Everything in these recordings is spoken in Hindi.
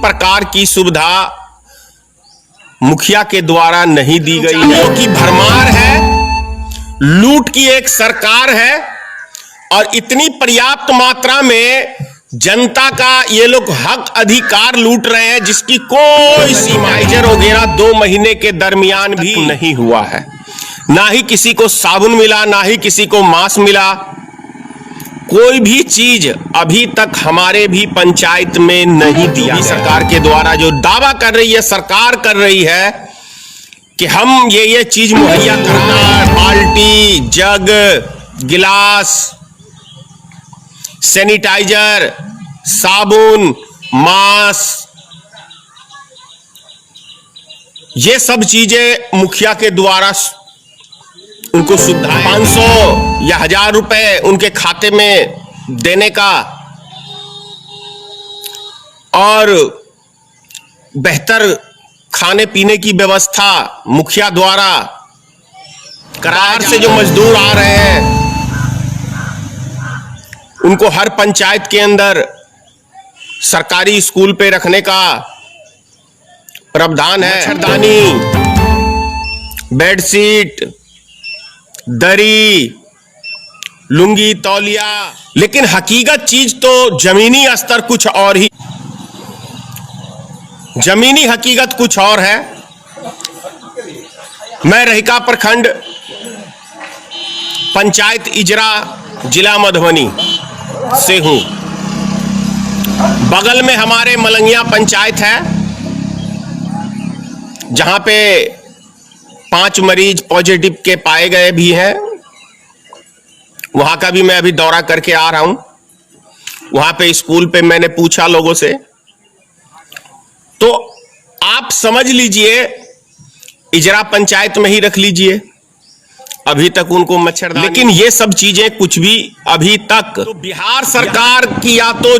प्रकार की सुविधा मुखिया के द्वारा नहीं दी गई है, क्योंकि भरमार है, लूट की एक सरकार है और इतनी पर्याप्त मात्रा में जनता का ये लोग हक अधिकार लूट रहे हैं जिसकी कोई सीमा वगैरह 2 महीने के दरमियान भी नहीं हुआ है। ना ही किसी को साबुन मिला, ना ही किसी को मास्क मिला, कोई भी चीज अभी तक हमारे भी पंचायत में नहीं दिया। सरकार के द्वारा जो दावा कर रही है, सरकार कर रही है कि हम ये चीज मुहैया करना, बाल्टी, जग, गिलास, सैनिटाइजर, साबुन, मास्क, ये सब चीजें मुखिया के द्वारा उनको सुविधा 500 या 1000 रुपए उनके खाते में देने का और बेहतर खाने पीने की व्यवस्था मुखिया द्वारा करार से जो मजदूर आ रहे हैं उनको हर पंचायत के अंदर सरकारी स्कूल पे रखने का प्रावधान है। मच्छरदानी, बेडशीट, दरी, लुंगी, तौलिया, लेकिन हकीकत चीज तो जमीनी स्तर कुछ और ही, जमीनी हकीकत कुछ और है। मैं रहिका प्रखंड पंचायत इजरा जिला मधुबनी से हूं। बगल में हमारे मलंगिया पंचायत है जहां पे 5 मरीज पॉजिटिव के पाए गए भी हैं। वहां का भी मैं अभी दौरा करके आ रहा हूं। वहां पे स्कूल पे मैंने पूछा लोगों से, तो आप समझ लीजिए इजरा पंचायत में ही रख लीजिए, अभी तक उनको मच्छरदानी, लेकिन ये सब चीजें कुछ भी अभी तक तो बिहार सरकार की या तो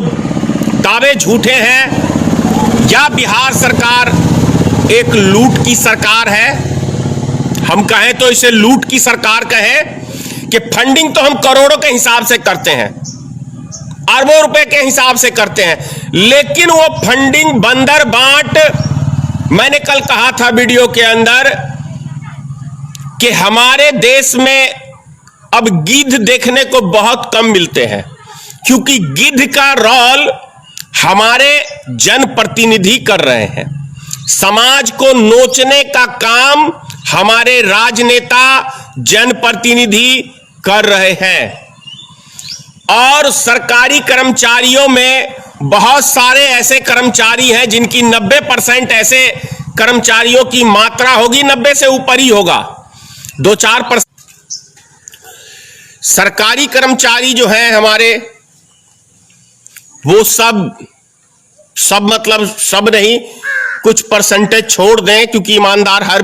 दावे झूठे हैं या बिहार सरकार एक लूट की सरकार है। हम कहें तो इसे लूट की सरकार कहें कि फंडिंग तो हम करोड़ों के हिसाब से करते हैं, अरबों रुपए के हिसाब से करते हैं, लेकिन वो फंडिंग बंदर बांट, मैंने कल कहा था वीडियो के अंदर कि हमारे देश में अब गिद्ध देखने को बहुत कम मिलते हैं, क्योंकि गिद्ध का रोल हमारे जनप्रतिनिधि कर रहे हैं। समाज को नोचने का काम हमारे राजनेता जनप्रतिनिधि कर रहे हैं और सरकारी कर्मचारियों में बहुत सारे ऐसे कर्मचारी हैं जिनकी 90% ऐसे कर्मचारियों की मात्रा होगी, 90 से ऊपर ही होगा, 2-4% सरकारी कर्मचारी जो हैं हमारे, वो सब मतलब सब नहीं, कुछ परसेंटेज छोड़ दें, क्योंकि ईमानदार हर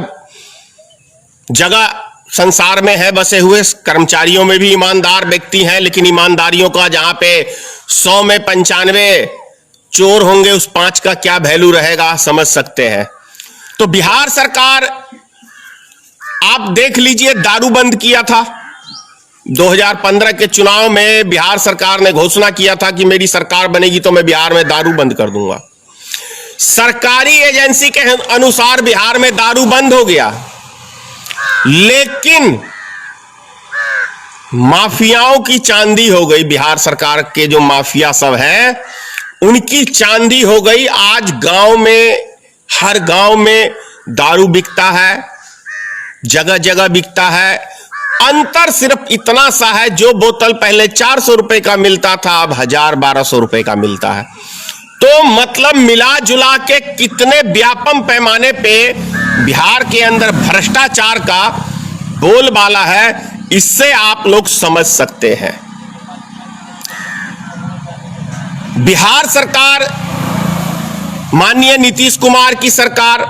जगह संसार में है बसे हुए। कर्मचारियों में भी ईमानदार व्यक्ति हैं, लेकिन ईमानदारियों का जहां पे 100 में 95 चोर होंगे, उस 5 का क्या वैल्यू रहेगा, समझ सकते हैं। तो बिहार सरकार, आप देख लीजिए, दारू बंद किया था 2015 के चुनाव में। बिहार सरकार ने घोषणा किया था कि मेरी सरकार बनेगी तो मैं बिहार में दारू बंद कर दूंगा। सरकारी एजेंसी के अनुसार बिहार में दारू बंद हो गया, लेकिन माफियाओं की चांदी हो गई। बिहार सरकार के जो माफिया सब हैं उनकी चांदी हो गई। आज गांव में, हर गांव में दारू बिकता है, जगह जगह बिकता है। अंतर सिर्फ इतना सा है, जो बोतल पहले 400 रुपए का मिलता था अब 1000-1200 रुपए का मिलता है। तो मतलब मिला जुला के कितने व्यापक पैमाने पे बिहार के अंदर भ्रष्टाचार का बोलबाला है, इससे आप लोग समझ सकते हैं। बिहार सरकार, माननीय नीतीश कुमार की सरकार,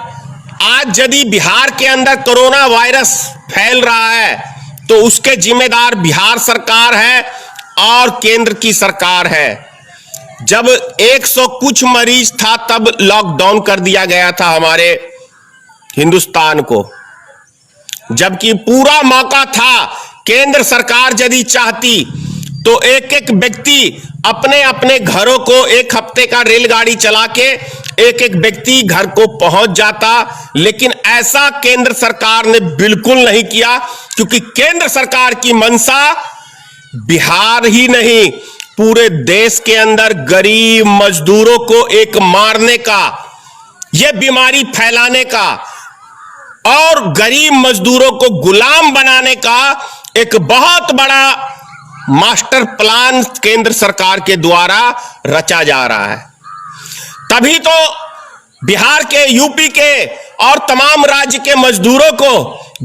आज यदि बिहार के अंदर कोरोना वायरस फैल रहा है तो उसके जिम्मेदार बिहार सरकार है और केंद्र की सरकार है। जब 100 कुछ मरीज था तब लॉकडाउन कर दिया गया था हमारे हिंदुस्तान को, जबकि पूरा मौका था। केंद्र सरकार यदि चाहती तो एक एक व्यक्ति अपने अपने घरों को एक हफ्ते का रेलगाड़ी चला के एक एक व्यक्ति घर को पहुंच जाता। लेकिन ऐसा केंद्र सरकार ने बिल्कुल नहीं किया, क्योंकि केंद्र सरकार की मंशा बिहार ही नहीं पूरे देश के अंदर गरीब मजदूरों को एक मारने का, यह बीमारी फैलाने का और गरीब मजदूरों को गुलाम बनाने का एक बहुत बड़ा मास्टर प्लान केंद्र सरकार के द्वारा रचा जा रहा है। तभी तो बिहार के, यूपी के और तमाम राज्य के मजदूरों को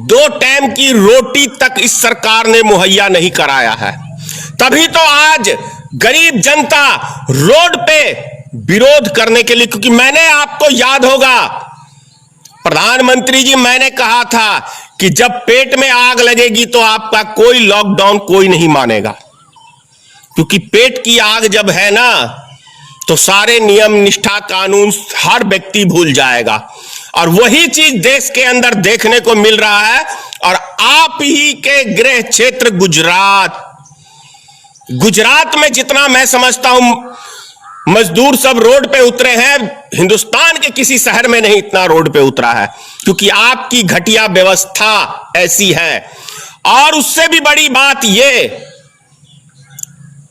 2 टाइम की रोटी तक इस सरकार ने मुहैया नहीं कराया है। तभी तो आज गरीब जनता रोड पे विरोध करने के लिए, क्योंकि मैंने, आपको याद होगा प्रधानमंत्री जी, मैंने कहा था कि जब पेट में आग लगेगी तो आपका कोई लॉकडाउन कोई नहीं मानेगा, क्योंकि पेट की आग जब है ना तो सारे नियम निष्ठा कानून हर व्यक्ति भूल जाएगा। और वही चीज देश के अंदर देखने को मिल रहा है। और आप ही के गृह क्षेत्र गुजरात में जितना मैं समझता हूं मजदूर सब रोड पे उतरे हैं, हिंदुस्तान के किसी शहर में नहीं इतना रोड पे उतरा है, क्योंकि आपकी घटिया व्यवस्था ऐसी है। और उससे भी बड़ी बात यह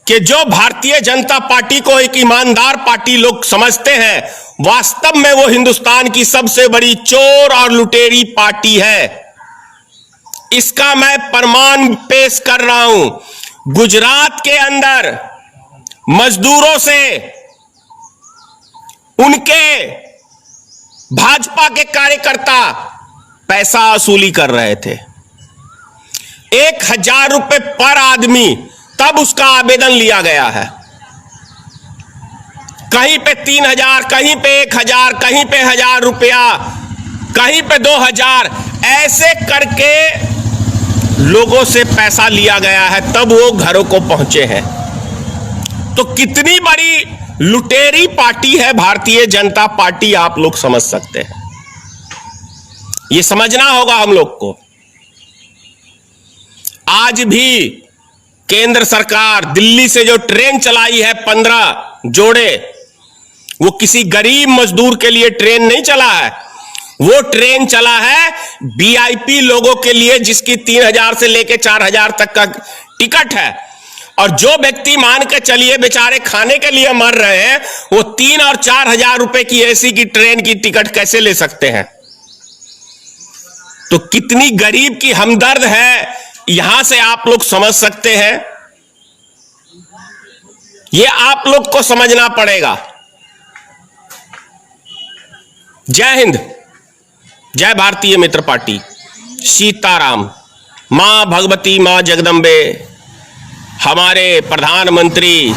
कि जो भारतीय जनता पार्टी को एक ईमानदार पार्टी लोग समझते हैं, वास्तव में वो हिंदुस्तान की सबसे बड़ी चोर और लुटेरी पार्टी है। इसका मैं प्रमाण पेश कर रहा हूं। गुजरात के अंदर मजदूरों से उनके भाजपा के कार्यकर्ता पैसा वसूली कर रहे थे, 1000 रुपए पर आदमी, तब उसका आवेदन लिया गया है। कहीं पे 3000, कहीं पे 1000, कहीं पे 1000 रुपया, कहीं पे 2000, ऐसे करके लोगों से पैसा लिया गया है, तब वो घरों को पहुंचे हैं। तो कितनी बड़ी लुटेरी पार्टी है भारतीय जनता पार्टी, आप लोग समझ सकते हैं। ये समझना होगा हम लोग को। आज भी केंद्र सरकार दिल्ली से जो ट्रेन चलाई है 15 जोड़े, वो किसी गरीब मजदूर के लिए ट्रेन नहीं चला है, वो ट्रेन चला है वीआईपी लोगों के लिए, जिसकी 3000 से लेकर 4000 तक का टिकट है। और जो व्यक्ति मान के चलिए बेचारे खाने के लिए मर रहे हैं, वो 3 और 4000 रुपए की एसी की ट्रेन की टिकट कैसे ले सकते हैं? तो कितनी गरीब की हमदर्द है, यहां से आप लोग समझ सकते हैं। ये आप लोग को समझना पड़ेगा। जय हिंद, जय भारतीय मित्र पार्टी, सीताराम। मां भगवती, मां जगदम्बे, हमारे प्रधानमंत्री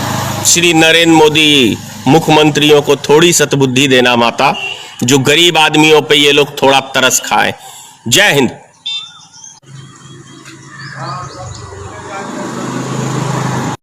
श्री नरेंद्र मोदी मुख्यमंत्रियों को थोड़ी सतबुद्धि देना माता, जो गरीब आदमियों पे ये लोग थोड़ा तरस खाएं। जय हिंद।